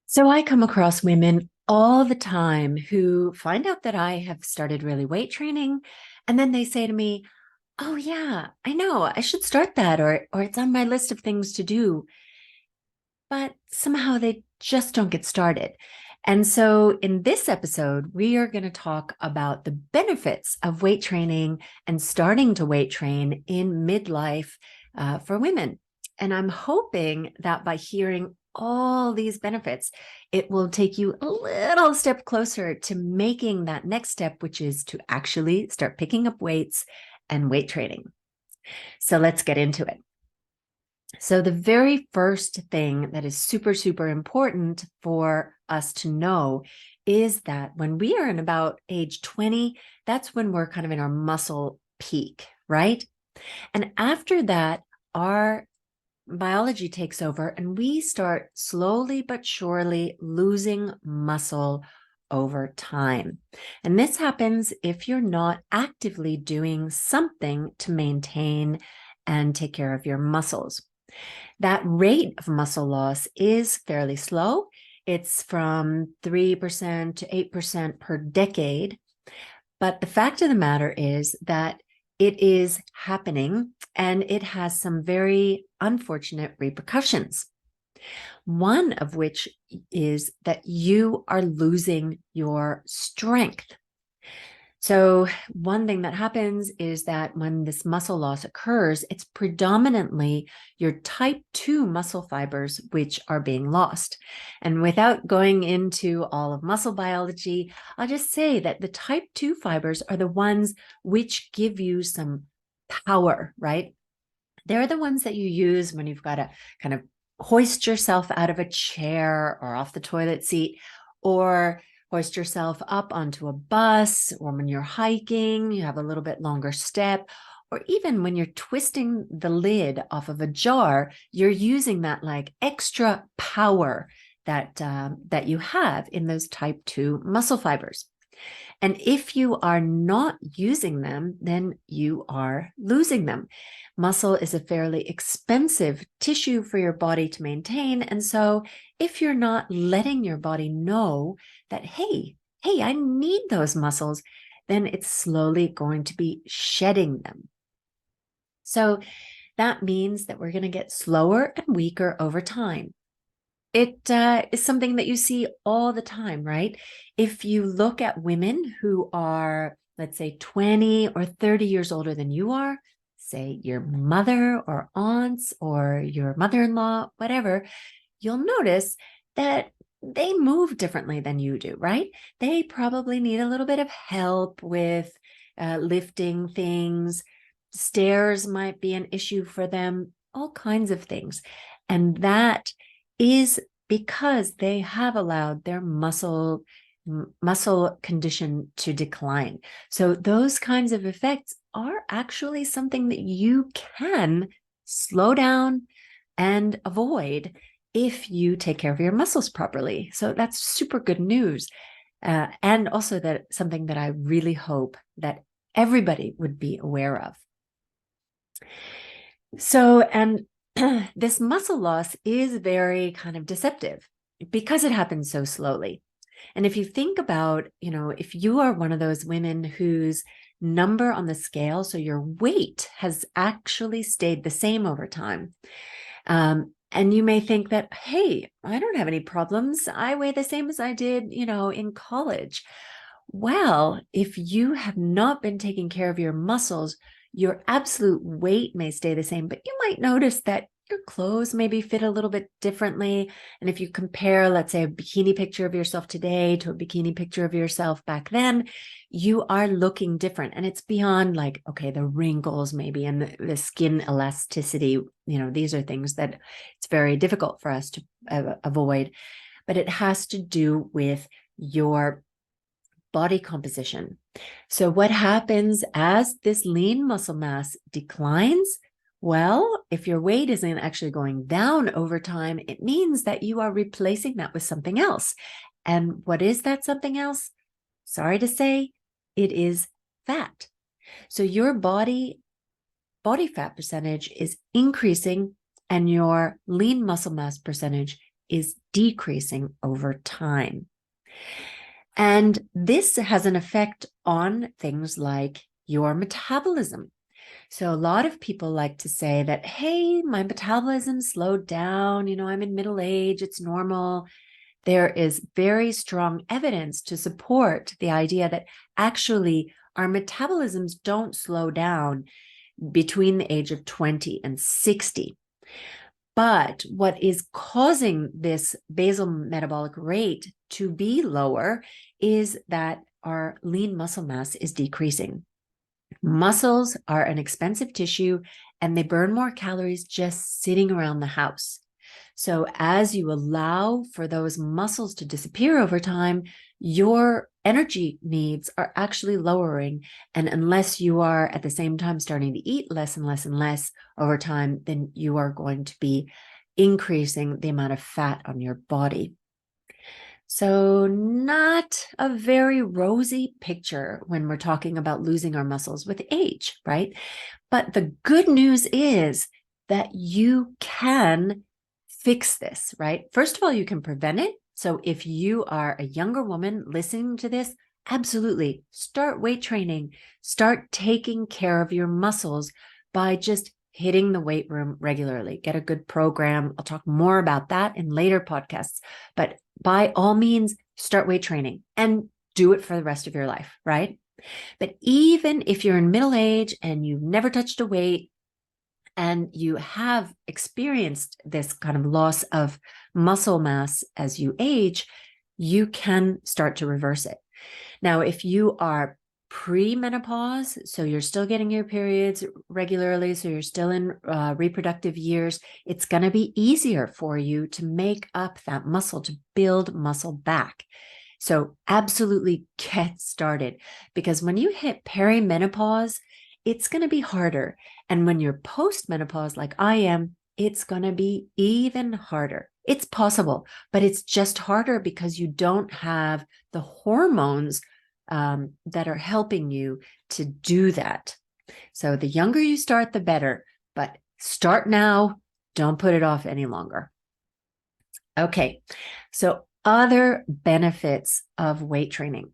So I come across women all the time who find out that I have started really weight training. And then they say to me, "Oh yeah, I know, I should start that," or it's on my list of things to do. But somehow they just don't get started. And so in this episode, we are going to talk about the benefits of weight training and starting to weight train in midlife for women. And I'm hoping that by hearing all these benefits, it will take you a little step closer to making that next step, which is to actually start picking up weights and weight training. So let's get into it. So, the very first thing that is super, super important for us to know is that when we are in about age 20, that's when we're kind of in our muscle peak, right? And after that, our biology takes over and we start slowly but surely losing muscle over time. And this happens if you're not actively doing something to maintain and take care of your muscles. That rate of muscle loss is fairly slow. It's from 3% to 8% per decade. But the fact of the matter is that it is happening and it has some very unfortunate repercussions. One of which is that you are losing your strength. So one thing that happens is that when this muscle loss occurs, it's predominantly your type 2 muscle fibers which are being lost. And without going into all of muscle biology, I'll just say that the type 2 fibers are the ones which give you some power, right? They're the ones that you use when you've got to kind of hoist yourself out of a chair or off the toilet seat, or hoist yourself up onto a bus, or when you're hiking, you have a little bit longer step, or even when you're twisting the lid off of a jar, you're using that like extra power that you have in those type 2 muscle fibers. And if you are not using them, then you are losing them. Muscle is a fairly expensive tissue for your body to maintain. And so if you're not letting your body know that, hey, I need those muscles, then it's slowly going to be shedding them. So that means that we're going to get slower and weaker over time. It is something that you see all the time, right? If you look at women who are, let's say, 20 or 30 years older than you are, say your mother or aunts or your mother-in-law, whatever, you'll notice that they move differently than you do, right? They probably need a little bit of help with lifting things. Stairs might be an issue for them, all kinds of things. And that is because they have allowed their muscle condition to decline. So those kinds of effects are actually something that you can slow down and avoid if you take care of your muscles properly. So that's super good news. And also that something that I really hope that everybody would be aware of. So, and this muscle loss is very kind of deceptive because it happens so slowly. And if you think about, if you are one of those women whose number on the scale, so your weight has actually stayed the same over time, and you may think that, hey, I don't have any problems. I weigh the same as I did, in college. Well, if you have not been taking care of your muscles, your absolute weight may stay the same, but you might notice that your clothes maybe fit a little bit differently. And if you compare, let's say, a bikini picture of yourself today to a bikini picture of yourself back then, you are looking different. And it's beyond like, okay, the wrinkles maybe and the skin elasticity. These are things that it's very difficult for us to avoid, but it has to do with your body composition. So what happens as this lean muscle mass declines? Well, if your weight isn't actually going down over time, it means that you are replacing that with something else. And what is that something else? Sorry to say, it is fat. So your body fat percentage is increasing and your lean muscle mass percentage is decreasing over time. And this has an effect on things like your metabolism. So a lot of people like to say that, hey, my metabolism slowed down, I'm in middle age, it's normal. There is very strong evidence to support the idea that actually our metabolisms don't slow down between the age of 20 and 60. But what is causing this basal metabolic rate to be lower is that our lean muscle mass is decreasing. Muscles are an expensive tissue and they burn more calories just sitting around the house. So as you allow for those muscles to disappear over time, your energy needs are actually lowering. And unless you are at the same time starting to eat less and less and less over time, then you are going to be increasing the amount of fat on your body. So not a very rosy picture when we're talking about losing our muscles with age, right? But the good news is that you can fix this, right? First of all, you can prevent it. So if you are a younger woman listening to this, absolutely start weight training, start taking care of your muscles by just hitting the weight room regularly. Get a good program. I'll talk more about that in later podcasts, but by all means, start weight training and do it for the rest of your life, right? But even if you're in middle age and you've never touched a weight and you have experienced this kind of loss of muscle mass as you age, you can start to reverse it. Now, if you are pre-menopause, so you're still getting your periods regularly, so you're still in reproductive years, it's going to be easier for you to make up that muscle, to build muscle back. So absolutely get started, because when you hit perimenopause, it's going to be harder. And when you're post-menopause, like I am, it's going to be even harder. It's possible, but it's just harder because you don't have the hormones that are helping you to do that. So the younger you start, the better, but start now. Don't put it off any longer. Okay, so other benefits of weight training.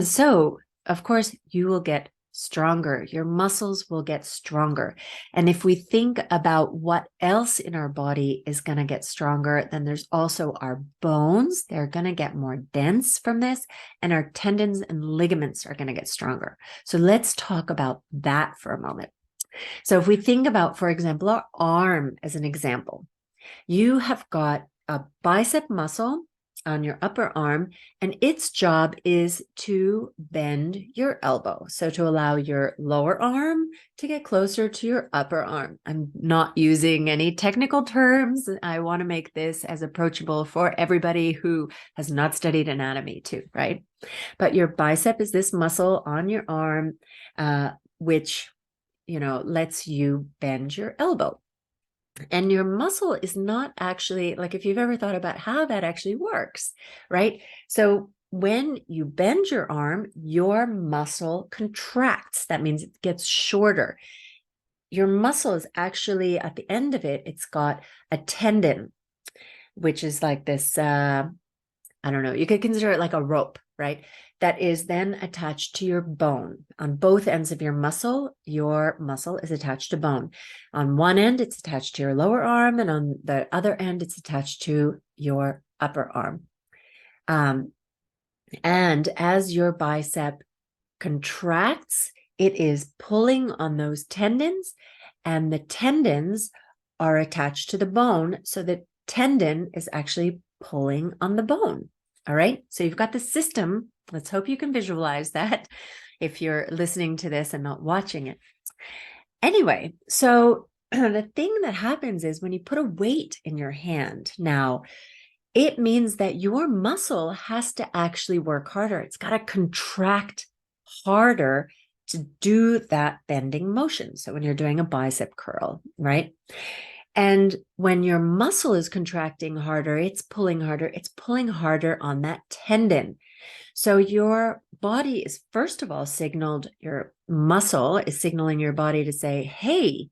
So, of course, you will get stronger. Your muscles will get stronger. And if we think about what else in our body is going to get stronger, then there's also our bones. They're going to get more dense from this, and our tendons and ligaments are going to get stronger. So let's talk about that for a moment. So if we think about, for example, our arm as an example, you have got a bicep muscle on your upper arm, and its job is to bend your elbow. So to allow your lower arm to get closer to your upper arm. I'm not using any technical terms. I want to make this as approachable for everybody who has not studied anatomy too, right? But your bicep is this muscle on your arm, which, lets you bend your elbow. And your muscle is not actually, like, if you've ever thought about how that actually works, right? So when you bend your arm, your muscle contracts. That means it gets shorter. Your muscle is actually, at the end of it, it's got a tendon, which is like this, I don't know, you could consider it like a rope, right? That is then attached to your bone. On both ends of your muscle is attached to bone. On one end, it's attached to your lower arm, and on the other end, it's attached to your upper arm. And as your bicep contracts, it is pulling on those tendons, and the tendons are attached to the bone. So the tendon is actually pulling on the bone. All right. So you've got the system. Let's hope you can visualize that if you're listening to this and not watching it. Anyway, so the thing that happens is when you put a weight in your hand, now it means that your muscle has to actually work harder. It's got to contract harder to do that bending motion. So when you're doing a bicep curl, right? And when your muscle is contracting harder, it's pulling harder on that tendon. So your body is, first of all, your muscle is signaling your body to say, hey,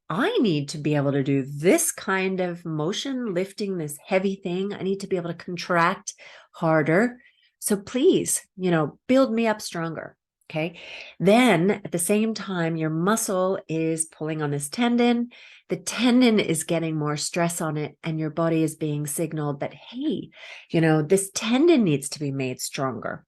I need to be able to do this kind of motion, lifting this heavy thing. I need to be able to contract harder. So please, build me up stronger. Okay. Then at the same time, your muscle is pulling on this tendon. The tendon is getting more stress on it, and your body is being signaled that, hey, this tendon needs to be made stronger.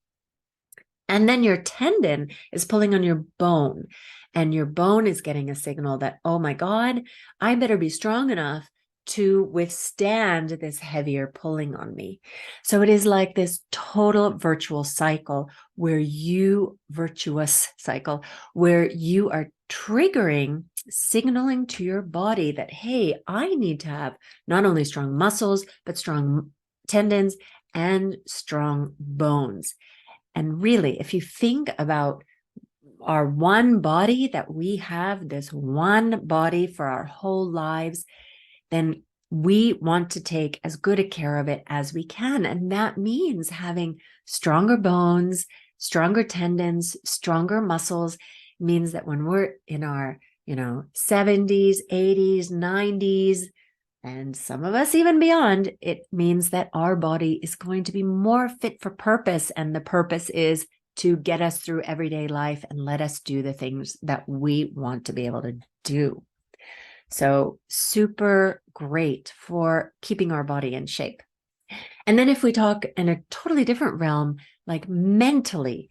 And then your tendon is pulling on your bone, and your bone is getting a signal that, oh my God, I better be strong enough to withstand this heavier pulling on me. So it is like this total virtuous cycle where you are triggering, signaling to your body that, hey, I need to have not only strong muscles, but strong tendons and strong bones. And really, if you think about our one body, that we have this one body for our whole lives, then we want to take as good a care of it as we can. And that means having stronger bones, stronger tendons, stronger muscles. It means that when we're in our, 70s, 80s, 90s, and some of us even beyond, it means that our body is going to be more fit for purpose. And the purpose is to get us through everyday life and let us do the things that we want to be able to do. So super great for keeping our body in shape. And then if we talk in a totally different realm, like mentally,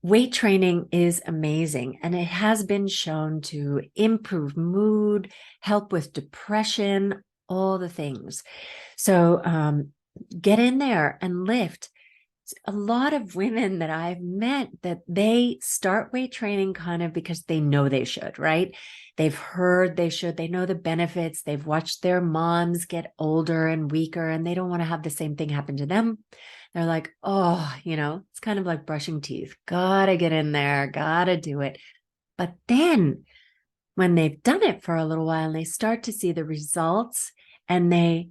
weight training is amazing, and it has been shown to improve mood, help with depression, all the things. So get in there and lift. A lot of women that I've met, that they start weight training kind of because they know they should, right? They've heard they should, they know the benefits, they've watched their moms get older and weaker, and they don't want to have the same thing happen to them. They're like, oh, it's kind of like brushing teeth. Gotta get in there, gotta do it. But then when they've done it for a little while and they start to see the results, and they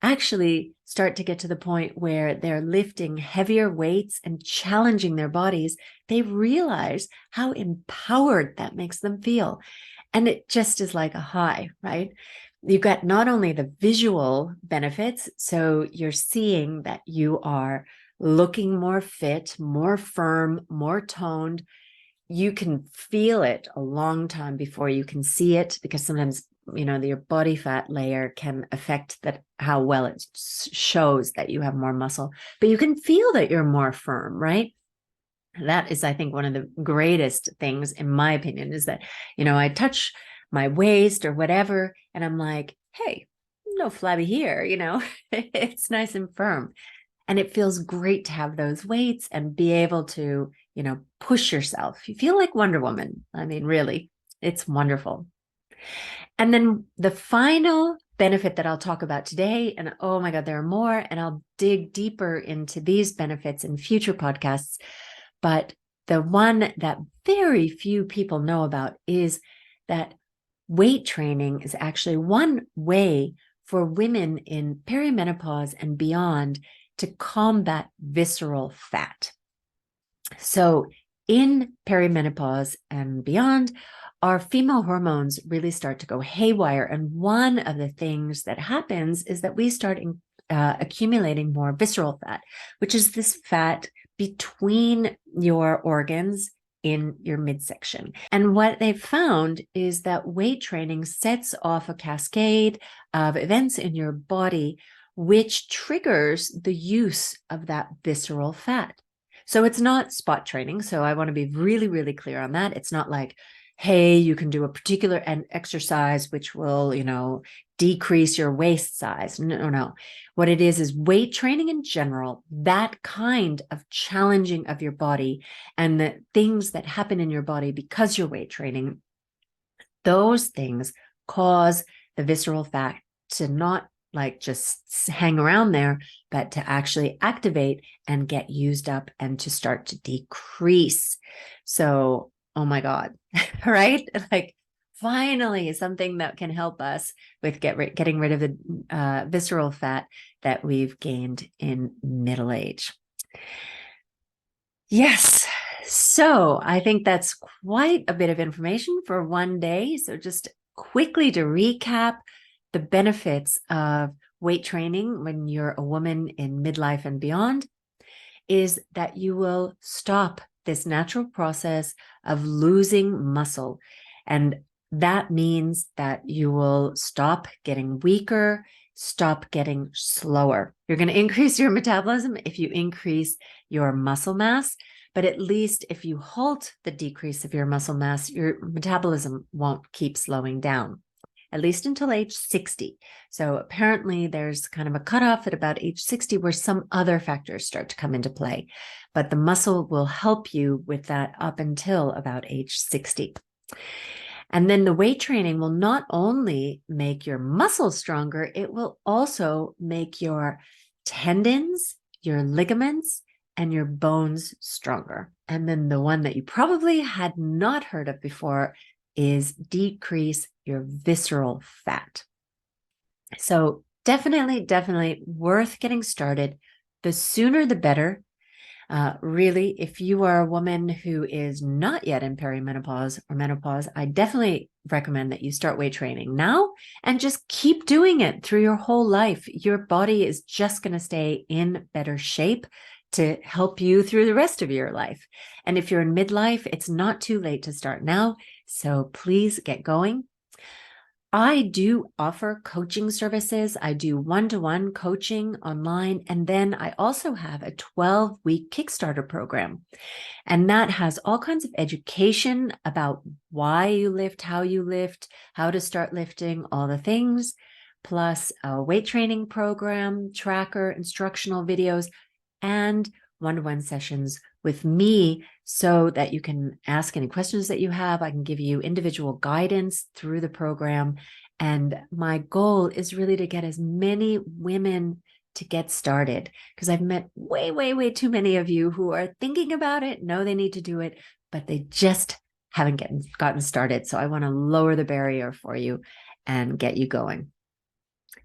actually start to get to the point where they're lifting heavier weights and challenging their bodies, they realize how empowered that makes them feel. And it just is like a high, right? You've got not only the visual benefits, so you're seeing that you are looking more fit, more firm, more toned. You can feel it a long time before you can see it, because sometimes, your body fat layer can affect that, how well it shows that you have more muscle, but you can feel that you're more firm, right? That is, I think, one of the greatest things, in my opinion, is that, I touch my waist or whatever, and I'm like, hey, no flabby here, it's nice and firm. And it feels great to have those weights and be able to, push yourself. You feel like Wonder Woman. I mean, really, it's wonderful. And then the final benefit that I'll talk about today, and oh my God, there are more, and I'll dig deeper into these benefits in future podcasts. But the one that very few people know about is that weight training is actually one way for women in perimenopause and beyond to combat visceral fat. So in perimenopause and beyond, our female hormones really start to go haywire. And one of the things that happens is that we start accumulating more visceral fat, which is this fat between your organs in your midsection. And what they've found is that weight training sets off a cascade of events in your body which triggers the use of that visceral fat. So it's not spot training. So I want to be really, really clear on that. It's not like, hey, you can do a particular exercise which will, decrease your waist size. No. What it is weight training in general, that kind of challenging of your body and the things that happen in your body because you're weight training, those things cause the visceral fat to not like just hang around there, but to actually activate and get used up and to start to decrease. So, oh my God, right? Like finally something that can help us with getting rid of the visceral fat that we've gained in middle age. Yes. So I think that's quite a bit of information for one day. So just quickly to recap the benefits of weight training when you're a woman in midlife and beyond is that you will stop this natural process of losing muscle. And that means that you will stop getting weaker, stop getting slower. You're going to increase your metabolism if you increase your muscle mass. But at least if you halt the decrease of your muscle mass, your metabolism won't keep slowing down, at least until age 60. So apparently there's kind of a cutoff at about age 60 where some other factors start to come into play, but the muscle will help you with that up until about age 60. And then the weight training will not only make your muscles stronger, it will also make your tendons, your ligaments, and your bones stronger. And then the one that you probably had not heard of before is decrease your visceral fat. So definitely worth getting started. The sooner the better. Really, if you are a woman who is not yet in perimenopause or menopause, I definitely recommend that you start weight training now and just keep doing it through your whole life. Your body is just going to stay in better shape to help you through the rest of your life. And if you're in midlife, it's not too late to start now. So please get going. I do offer coaching services. I do one-to-one coaching online. And then I also have a 12-week Kickstarter program. And that has all kinds of education about why you lift, how to start lifting, all the things, plus a weight training program, tracker, instructional videos, and one-to-one sessions with me so that you can ask any questions that you have. I can give you individual guidance through the program. And my goal is really to get as many women to get started, because I've met way too many of you who are thinking about it, know they need to do it, but they just haven't gotten started. So I want to lower the barrier for you and get you going.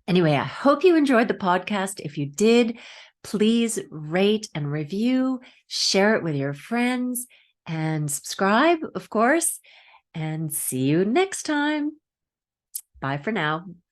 Anyway, I hope you enjoyed the podcast. If you did, please rate and review, share it with your friends, and subscribe, of course. And see you next time. Bye for now.